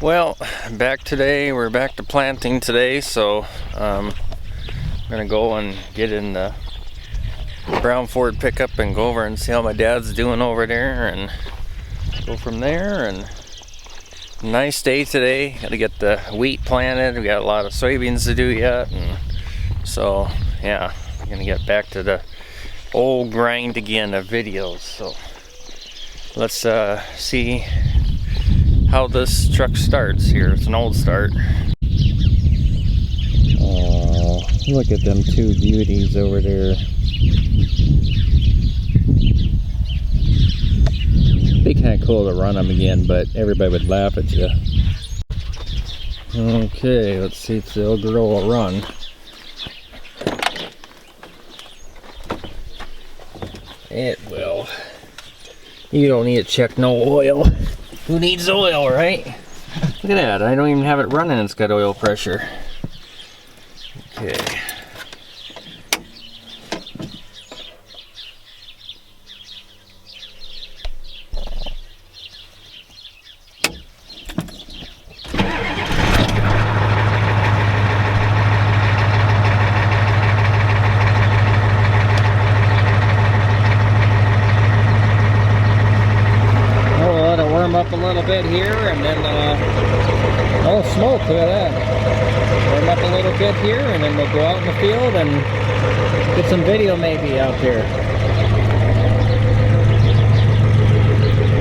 Well, back today. We're back to planting today, so I'm gonna go and get in the brown Ford pickup and go over and see how my dad's doing over there and go from there. And nice day today. Gotta get the wheat planted. We got a lot of soybeans to do yet, and so yeah, I'm gonna get back to the old grind again of videos. So let's see how this truck starts here. It's an old start. Oh, look at them two beauties over there. Be kind of cool to run them again, but everybody would laugh at you. Okay, let's see if the old girl will run. It will. You don't need to check no oil. Who needs oil, right? Look at that, I don't even have it running, it's got oil pressure. Okay. Up a little bit here, and then oh, smoke, look at that. Warm up a little bit here, and then we'll go out in the field and get some video maybe out there.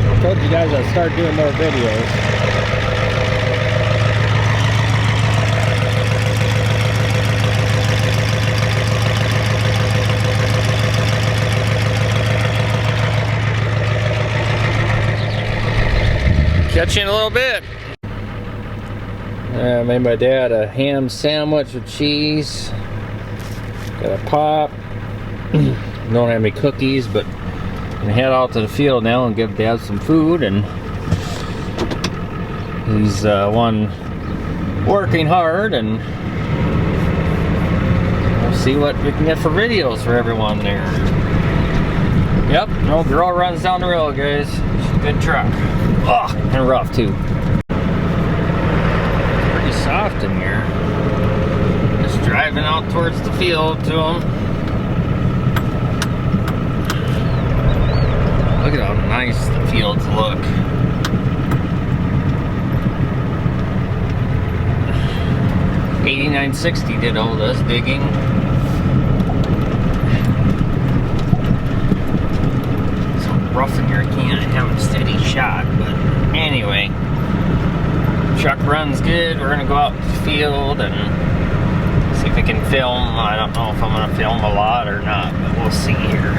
I told you guys I'd start doing more videos. Catch you in a little bit. I made my dad a ham sandwich with cheese. Got a pop. Don't have any cookies, but I'm gonna head out to the field now and give Dad some food. And he's one working hard, and we'll see what we can get for videos for everyone there. Yep, no girl runs down the road, guys. She's a good truck. Oh, and rough too. Pretty soft in here. Just driving out towards the field to them. Look at how nice the fields look. '89-60 did all this digging. Rough in here, I can't have a steady shot, but anyway, truck runs good. We're gonna go out to the field and see if we can film. I don't know if I'm gonna film a lot or not, but we'll see here.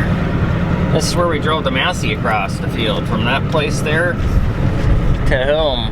This is where we drove the Massey across the field, from that place there to home.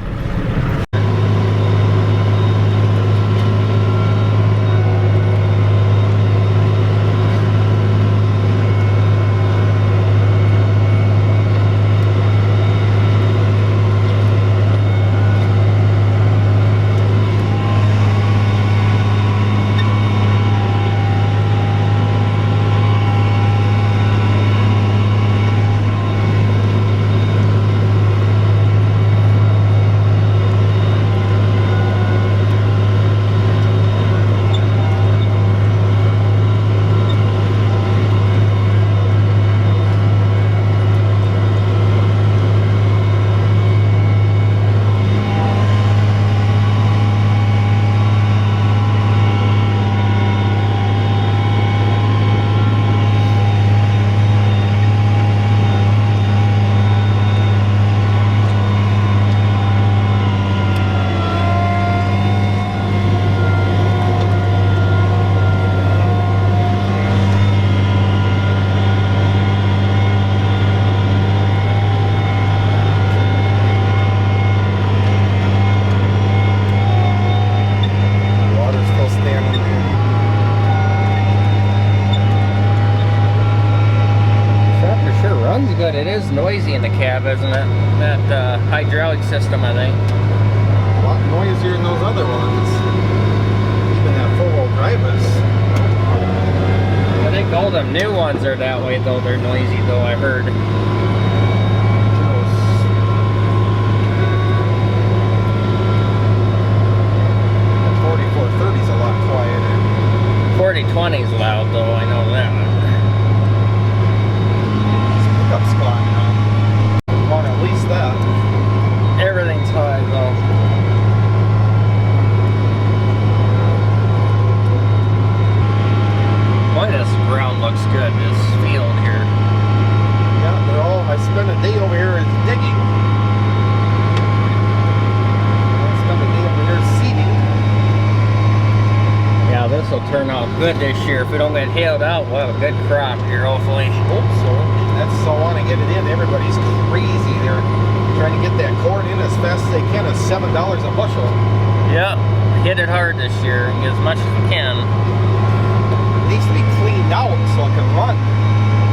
Good. It is noisy in the cab, isn't it? That hydraulic system, I think. A lot noisier than those other ones. Even that four-wheel drive is. I think all them new ones are that way, though. They're noisy, though, I heard. money's loud though, I know that. This pickup's gone now. Want to lease that. Everything's high though. Boy, this ground looks good, this field here. Yeah, they're all, I spent a day over here digging. I spent a day over here seeding. Yeah, this will turn out good this year. If we don't get hailed out, we'll have a good crop here, hopefully. Hope so. That's so I want to get it in. Everybody's crazy. They're trying to get that corn in as fast as they can at $7 a bushel. Yeah, hit it hard this year, get as much as we can. It needs to be cleaned out so it can run.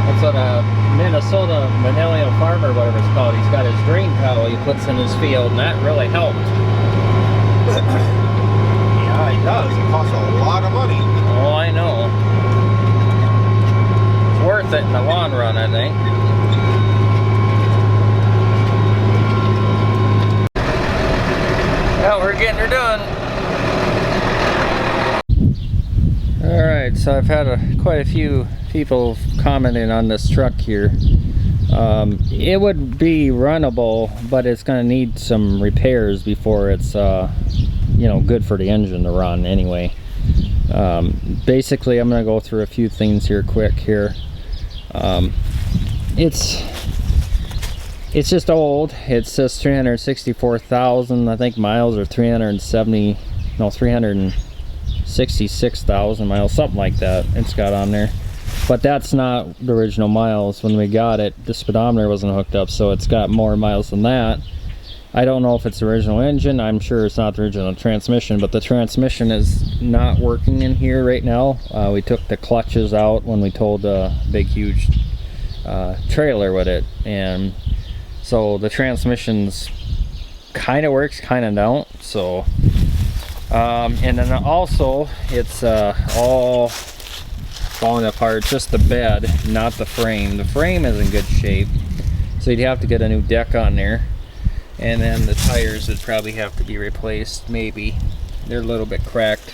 That's what a Minnesota Manilial farmer, whatever it's called, he's got his drain towel he puts in his field, and that really helped. Yeah, it does. It costs a lot of money. Oh, I know. It's worth it in the long run, I think. Well, we're getting her done. Alright, so I've had quite a few people commenting on this truck here. It would be runnable, but it's going to need some repairs before it's you know, good for the engine to run anyway. Basically, I'm going to go through a few things here quick here. It's just old. It says 364,000, I think miles, or 366,000 miles, something like that it's got on there. But that's not the original miles. When we got it, the speedometer wasn't hooked up, so it's got more miles than that. I don't know if it's the original engine. I'm sure it's not the original transmission, but the transmission is not working in here right now. We took the clutches out when we towed a big huge trailer with it, and so the transmission's kind of works, kind of don't. So and then also it's all falling apart, just the bed, not the frame. The frame is in good shape, so you'd have to get a new deck on there. And then the tires would probably have to be replaced, maybe. They're a little bit cracked.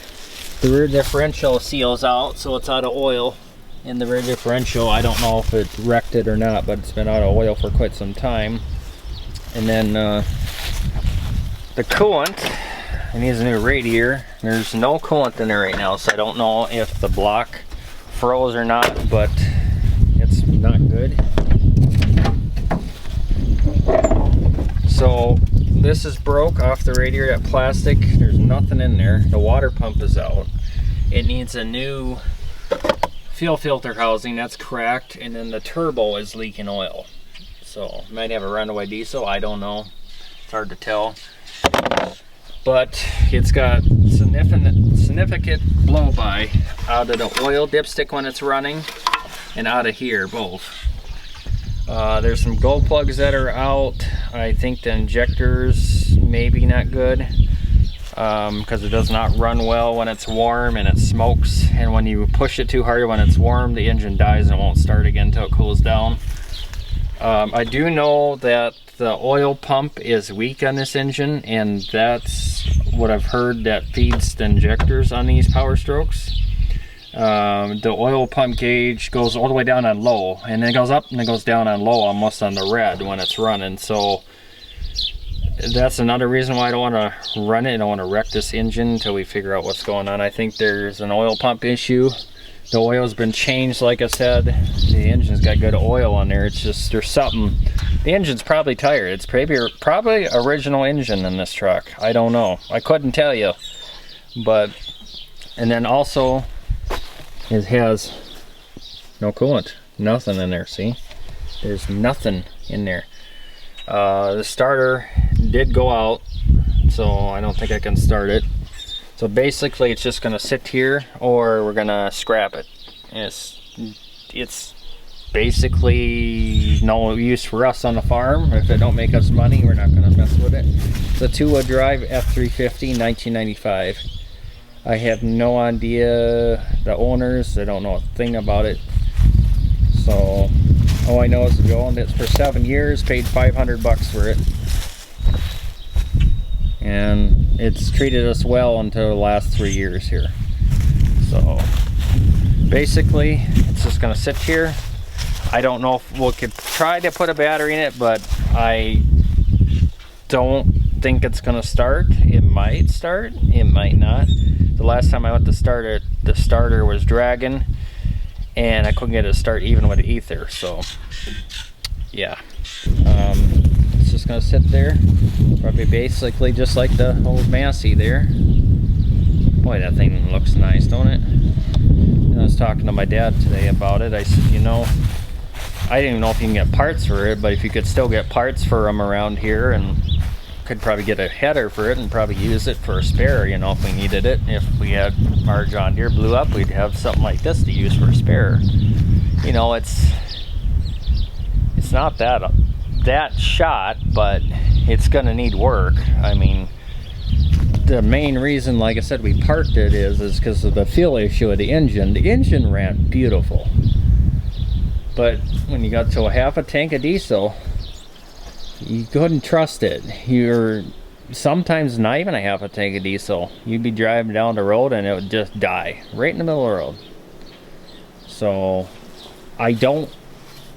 The rear differential seals out, so it's out of oil. In the rear differential, I don't know if it wrecked it or not, but it's been out of oil for quite some time. And then the coolant, it needs a new radiator. There's no coolant in there right now, so I don't know if the block froze or not, but it's not good. So this is broke off the radiator, that plastic. There's nothing in there. The water pump is out. It needs a new fuel filter housing, that's cracked, and then the turbo is leaking oil. So might have a runaway diesel, I don't know. It's hard to tell. But it's got significant blow-by out of the oil dipstick when it's running and out of here, both. There's some glow plugs that are out. I think the injectors maybe not good because it does not run well when it's warm and it smokes, and when you push it too hard when it's warm, the engine dies and it won't start again until it cools down. I do know that the oil pump is weak on this engine, and that's what I've heard that feeds the injectors on these Power Strokes. The oil pump gauge goes all the way down on low, and then it goes up and it goes down on low, almost on the red when it's running. So that's another reason why I don't want to run it. I don't want to wreck this engine until we figure out what's going on. I think there's an oil pump issue. The oil's been changed, like I said. The engine's got good oil on there. It's just there's something. The engine's probably tired. It's probably original engine in this truck. I don't know. I couldn't tell you. But and then also it has no coolant, nothing in there. See, there's nothing in there. The starter did go out, so I don't think I can start it. So basically it's just gonna sit here, or we're gonna scrap it. It's basically no use for us on the farm. If it don't make us money, we're not gonna mess with it. It's a 2-wheel drive F350, 1995. I have no idea the owners. I don't know a thing about it. So all I know is we owned it for 7 years, paid $500 for it, and it's treated us well until the last 3 years here. So basically it's just gonna sit here. I don't know if we could try to put a battery in it, but I don't think it's gonna start. It might start, it might not. The last time I went to start it, the starter was dragging and I couldn't get it to start even with ether. So yeah, it's just gonna sit there, probably basically just like the old Massey there. Boy, that thing looks nice, don't it? And I was talking to my dad today about it. I said, you know, I didn't even know if you can get parts for it, but if you could still get parts for them around here, and could probably get a header for it and probably use it for a spare, you know, if we needed it. If we had our John Deere blew up, we'd have something like this to use for a spare. You know, it's not that shot, but it's gonna need work. I mean, the main reason, like I said, we parked it is because of the fuel issue of the engine. The engine ran beautiful, but when you got to a half a tank of diesel, you couldn't trust it. You're sometimes not even a half a tank of diesel. You'd be driving down the road and it would just die right in the middle of the road. So I don't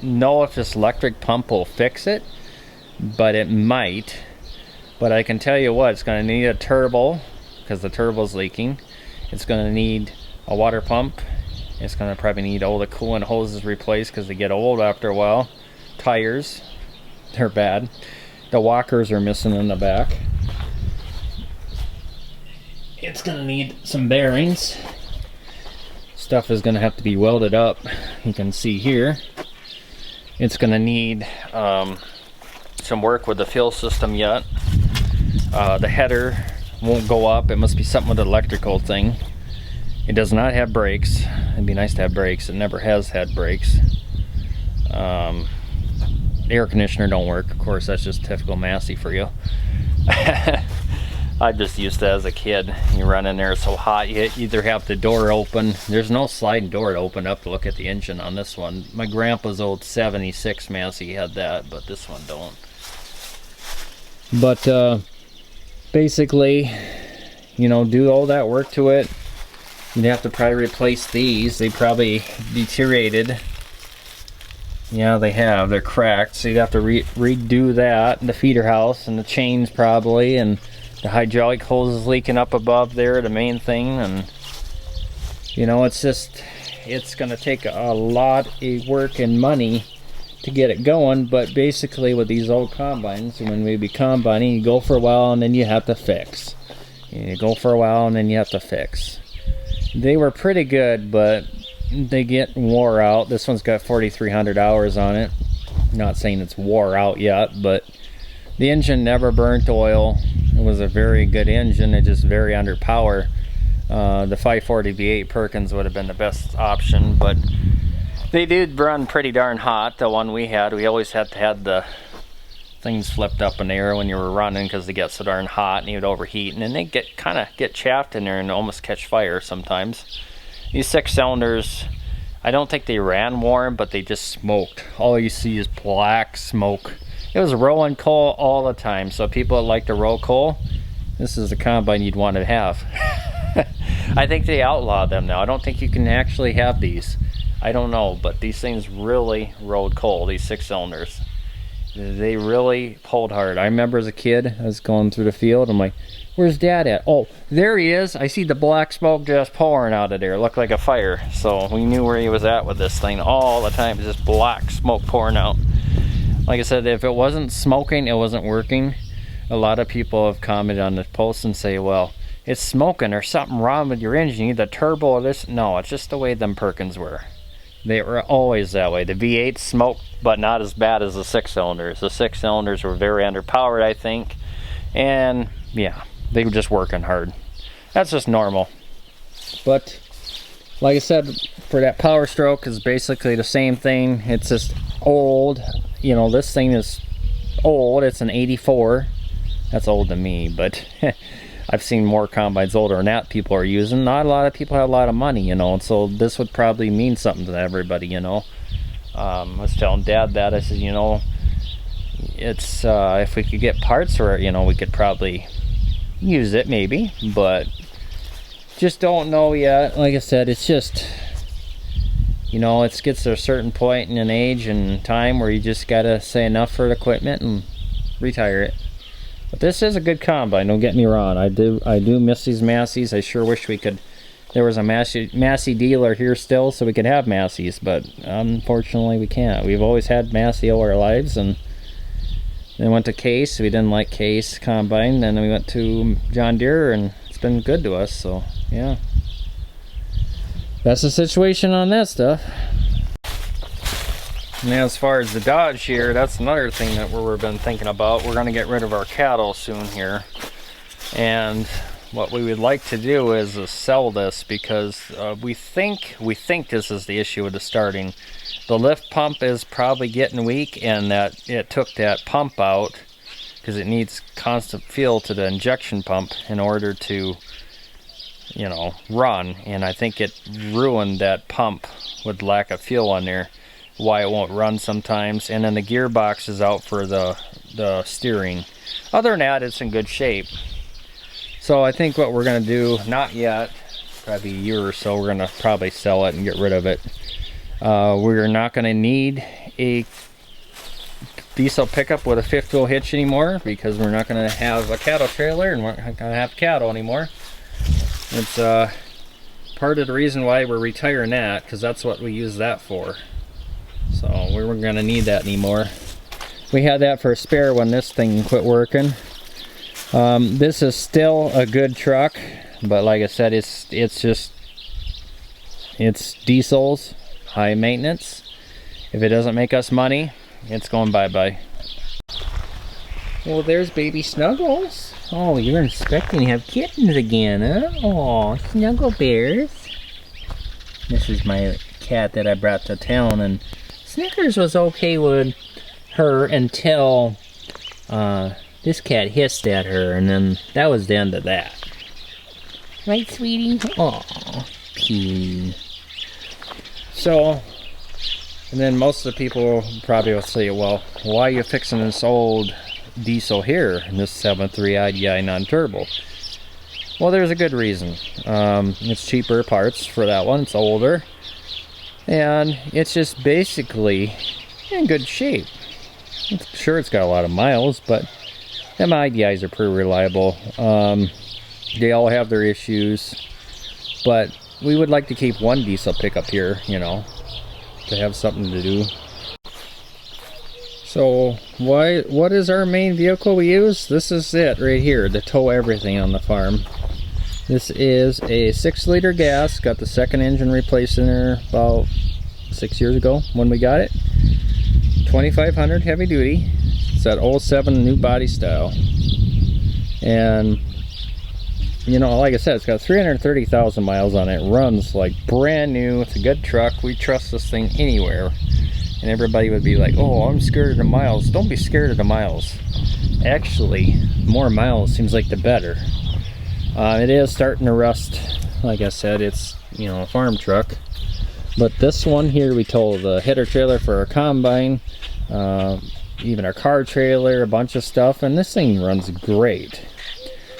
know if this electric pump will fix it, but it might. But I can tell you what, it's going to need a turbo because the turbo's leaking. It's going to need a water pump. It's going to probably need all the coolant hoses replaced because they get old after a while. Tires, they're bad. The walkers are missing in the back. It's going to need some bearings. Stuff is going to have to be welded up. You can see here. It's going to need some work with the fuel system yet. The header won't go up. It must be something with the electrical thing. It does not have brakes. It'd be nice to have brakes. It never has had brakes. The air conditioner don't work. Of course, that's just typical Massey for you. I just used to as a kid. You run in there, it's so hot. You either have the door open. There's no sliding door to open up to look at the engine on this one. My grandpa's old 76 Massey had that, but this one don't. But basically, you know, do all that work to it. You'd have to probably replace these. They probably deteriorated. Yeah, they have. They're cracked. So you'd have to redo that. The feeder house and the chains probably. And the hydraulic hose is leaking up above there, the main thing. And, you know, it's just, it's going to take a lot of work and money to get it going. But basically with these old combines, when we be combining, you go for a while and then you have to fix. You go for a while and then you have to fix. They were pretty good, but they get wore out. This one's got 4,300 hours on it. Not saying it's wore out yet, but the engine never burnt oil. It was a very good engine. It's just very under power. The 540 V8 Perkins would have been the best option, but they did run pretty darn hot. The one we had, we always had to have the things flipped up in the air when you were running because they get so darn hot and you'd overheat, and then they kind of get chaffed in there and almost catch fire sometimes. These 6-cylinders, I don't think they ran warm, but they just smoked. All you see is black smoke. It was rolling coal all the time, so people that like to roll coal, this is the combine you'd want to have. I think they outlawed them now. I don't think you can actually have these. I don't know, but these things really rolled coal, these 6-cylinders. They really pulled hard. I remember as a kid, I was going through the field, I'm like, where's Dad at? Oh, there he is. I see the black smoke just pouring out of there. It looked like a fire. So we knew where he was at with this thing all the time. Just black smoke pouring out. Like I said, if it wasn't smoking, it wasn't working. A lot of people have commented on this post and say, well, it's smoking. There's something wrong with your engine. You need the turbo or this. No, it's just the way them Perkins were. They were always that way. The V8 smoked, but not as bad as the 6-cylinders. The 6-cylinders were very underpowered, I think. And yeah, they were just working hard. That's just normal. But like I said, for that Power Stroke is basically the same thing. It's just old. You know, this thing is old. It's an 84. That's old to me, but I've seen more combines older than that people are using. Not a lot of people have a lot of money, you know, and so this would probably mean something to everybody, you know. I was telling Dad that. I said, you know, it's if we could get parts for it, you know, we could probably use it maybe, but just don't know yet. Like I said, it's just, you know, it gets to a certain point in an age and time where you just gotta say enough for the equipment and retire it. But this is a good combine, don't get me wrong. I do miss these Masseys. I sure wish there was a Massey dealer here still so we could have Masseys, but unfortunately we can't. We've always had Massey all our lives, and then went to Case. We didn't like Case combine. Then we went to John Deere, and it's been good to us, so yeah. That's the situation on that stuff. And as far as the Dodge here, that's another thing that we've been thinking about. We're gonna get rid of our cattle soon here. And what we would like to do is sell this, because we think this is the issue with the starting. The lift pump is probably getting weak, and that it took that pump out because it needs constant fuel to the injection pump in order to, you know, run. And I think it ruined that pump with lack of fuel on there, why it won't run sometimes. And then the gearbox is out for the steering. Other than that, it's in good shape. So I think what we're gonna do, not yet, probably a year or so, we're gonna probably sell it and get rid of it. We're not gonna need a diesel pickup with a fifth wheel hitch anymore, because we're not gonna have a cattle trailer and we're not gonna have cattle anymore. It's part of the reason why we're retiring that, because that's what we use that for. So we weren't gonna need that anymore. We had that for a spare when this thing quit working. This is still a good truck, but like I said, it's diesels, high maintenance. If it doesn't make us money, it's going bye-bye. Well, there's baby Snuggles. Oh, you're expecting to have kittens again, huh? Oh, Snuggle Bears. This is my cat that I brought to town, and Snickers was okay with her until this cat hissed at her, and then that was the end of that. Right, sweetie? Aw, pee. So, and then most of the people probably will say, well, why are you fixing this old diesel here, in this 7.3 IDI non-turbo? Well, there's a good reason. It's cheaper parts for that one, it's older, and it's just basically in good shape. Sure, it's got a lot of miles, but them IDIs are pretty reliable. They all have their issues, but we would like to keep one diesel pickup here, you know, to have something to do. So what is our main vehicle we use? This is it right here to tow everything on the farm. This is a 6-liter gas, got the second engine replaced in there about 6 years ago when we got it. 2500 heavy duty. It's that 07 new body style. And you know, like I said, it's got 330,000 miles on it. It runs like brand new. It's a good truck. We trust this thing anywhere. And everybody would be like, oh, I'm scared of the miles. Don't be scared of the miles. Actually, more miles seems like the better. It is starting to rust. Like I said, it's, you know, a farm truck. But this one here, we tow the header trailer for our combine, even our car trailer, a bunch of stuff, and this thing runs great.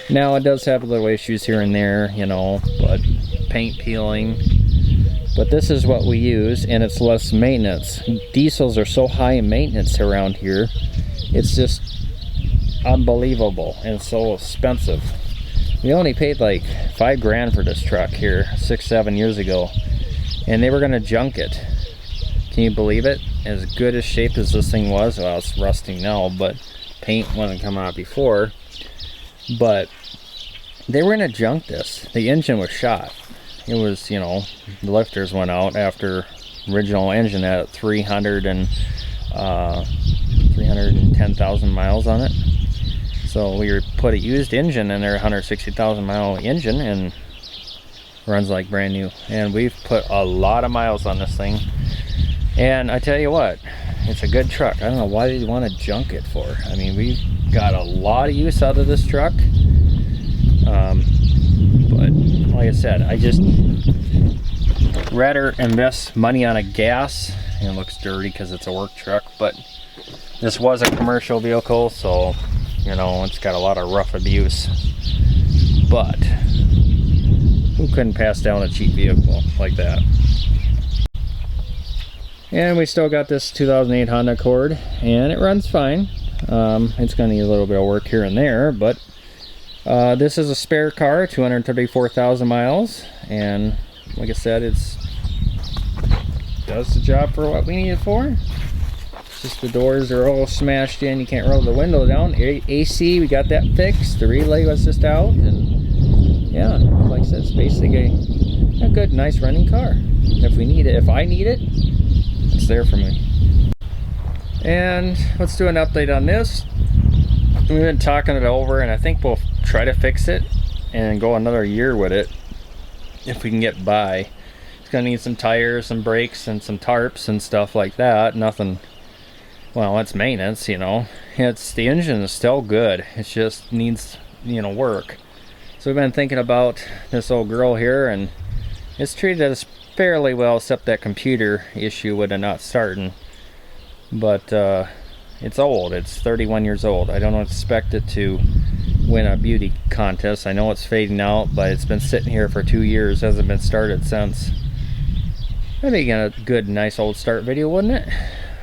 Now it does have little issues here and there, you know, but paint peeling. But this is what we use, and it's less maintenance. Diesels are so high in maintenance around here, it's just unbelievable, and it's so expensive. We only paid like $5 grand for this truck here 6-7 years ago, and they were gonna junk it. Can you believe it? As good a shape as this thing was, well, it's rusting now, but paint wasn't coming out before. But they were gonna junk this. The engine was shot. It was, you know, the lifters went out after original engine at 310,000 miles on it. So we put a used engine in there, 160,000 mile engine, and runs like brand new. And we've put a lot of miles on this thing. And I tell you what, it's a good truck. I don't know why you want to junk it for. I mean, we've got a lot of use out of this truck. But like I said, I just rather invest money on a gas. It looks dirty because it's a work truck, but this was a commercial vehicle, so you know, it's got a lot of rough abuse. But who couldn't pass down a cheap vehicle like that? And we still got this 2008 Honda Accord, and it runs fine. It's going to need a little bit of work here and there, but this is a spare car, 234,000 miles, and like I said, it's does the job for what we need it for. It's just the doors are all smashed in, you can't roll the window down. AC, we got that fixed, the relay was just out, and yeah, like I said, it's basically a good, nice running car. If we need it, if I need it, it's there for me. And let's do an update on this. We've been talking it over, and I think we'll try to fix it and go another year with it if we can get by. It's gonna need some tires, some brakes, and some tarps and stuff like that. Nothing, well, it's maintenance, you know. It's, the engine is still good, it just needs, you know, work. So we've been thinking about this old girl here, and it's treated us fairly well, except that computer issue with it not starting. But it's old, it's 31 years old. I don't expect it to win a beauty contest. I know it's fading out, but it's been sitting here for 2 years, hasn't been started since. That'd be a good, nice old start video, wouldn't it?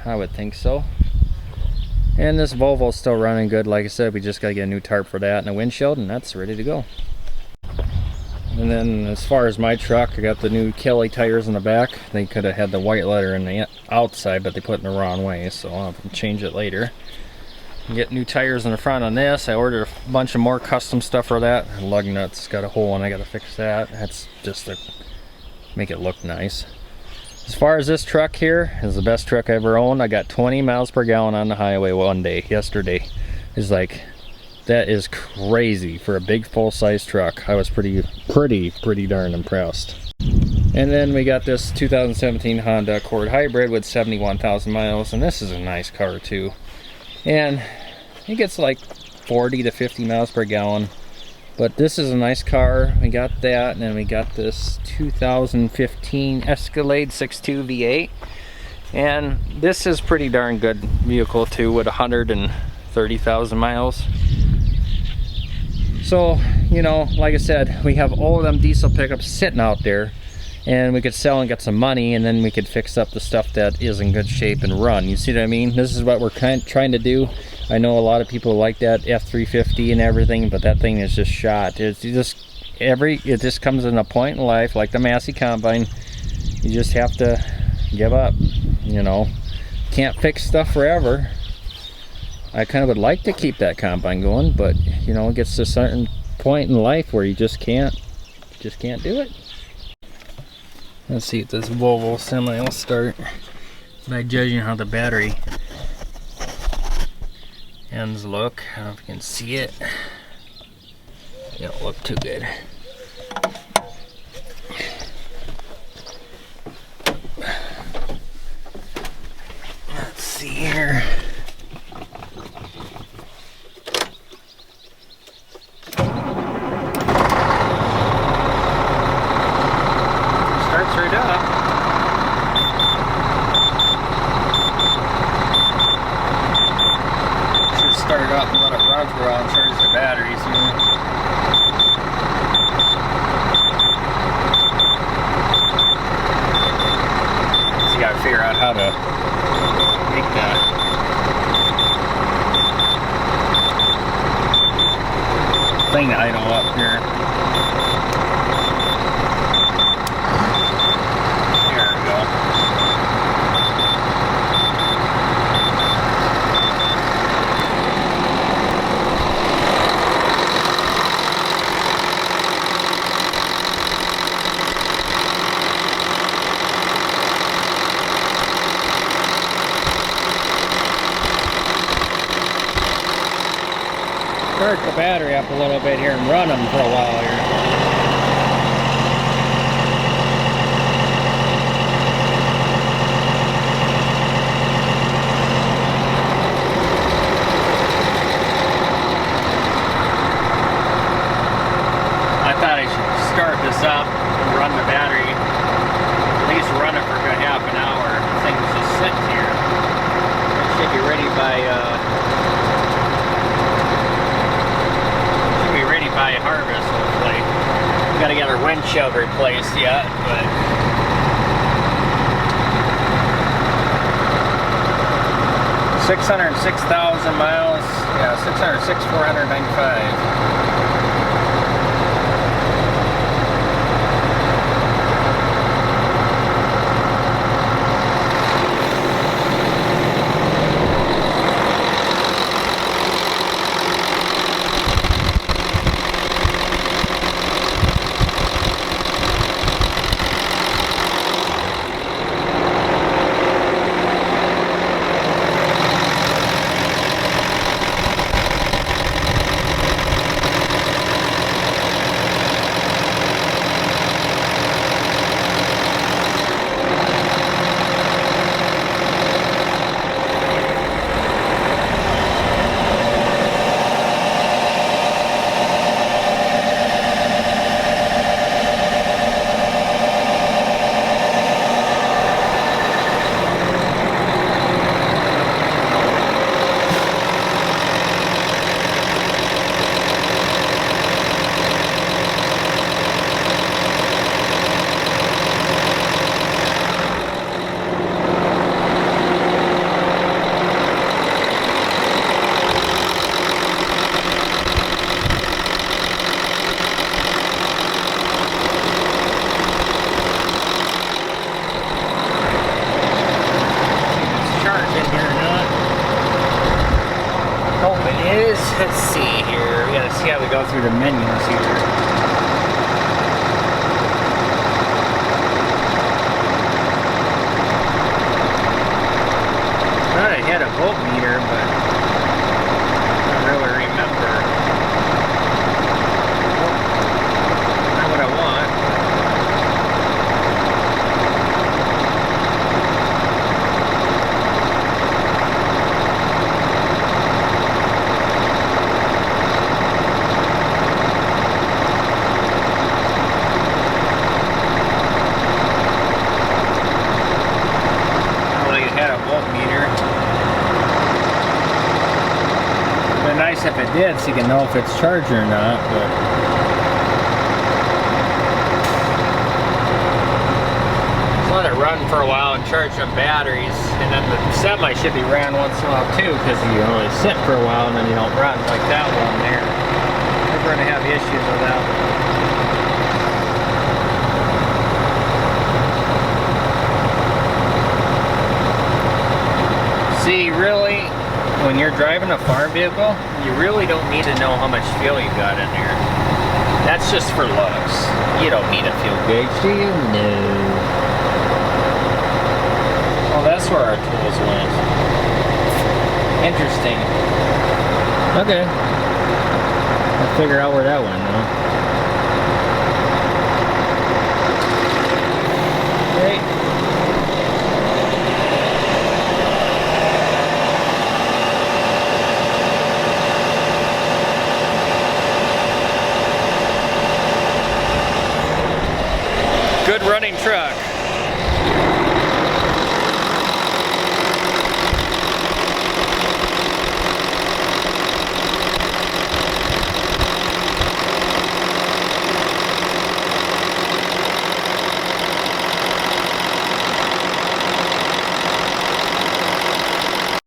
I would think so. And this Volvo's still running good. Like I said, we just gotta get a new tarp for that and a windshield, and that's ready to go. And then as far as my truck, I got the new Kelly tires in the back. They could have had the white letter in the outside, but they put it in the wrong way, so I'll have to change it later. Get new tires in the front on this. I ordered a bunch of more custom stuff for that. Lug nuts got a hole and I gotta fix that. That's just to make it look nice. As far as this truck here, is the best truck I ever owned. I got 20 miles per gallon on the highway one day, yesterday. It's like, that is crazy for a big full-size truck. I was pretty darn impressed. And then we got this 2017 Honda Accord Hybrid with 71,000 miles, and this is a nice car too. And it gets like 40 to 50 miles per gallon. But this is a nice car. We got that, and then we got this 2015 Escalade 6.2 V8. And this is pretty darn good vehicle too, with 130,000 miles. So, you know, like I said, we have all of them diesel pickups sitting out there, and we could sell and get some money, and then we could fix up the stuff that is in good shape and run. You see what I mean? This is what we're trying to do. I know a lot of people like that F350 and everything, but that thing is just shot. It just comes in a point in life, like the Massey Combine. You just have to give up, you know. Can't fix stuff forever. I kind of would like to keep that Combine going, but you know, it gets to a certain point in life where you just can't do it. Let's see if this Volvo semi will start by judging how the battery ends look. I don't know if you can see it. It don't look too good. Let's see here. Starts right up. Start it up and let it run for a while and charge the batteries here. So you gotta figure out how to make that thing to idle up here. There we go. Start the battery up a little bit here and run them for a while here. I thought I should start this up and run the battery, at least run it for a good half an hour. The thing's just sitting here. It should be ready by harvest, hopefully. We gotta get our windshield replaced yet, but 606,000 miles. Yeah, 606,495. Let's see here. We gotta see how we go through the menus here. I thought I had a voltmeter, but I don't really remember. Not what I want. Nice if it did, so you can know if it's charged or not. But just let it run for a while and charge some batteries, and then the semi should be ran once in a while too, because you only sit for a while and then you don't run like that one there. We're going to have issues with that one. See, really, when you're driving a farm vehicle, you really don't need to know how much fuel you got in there. That's just for looks. You don't need a fuel gauge, do you? No. Oh, that's where our tools went. Interesting. Okay. I'll figure out where that went now. Great. Good running truck.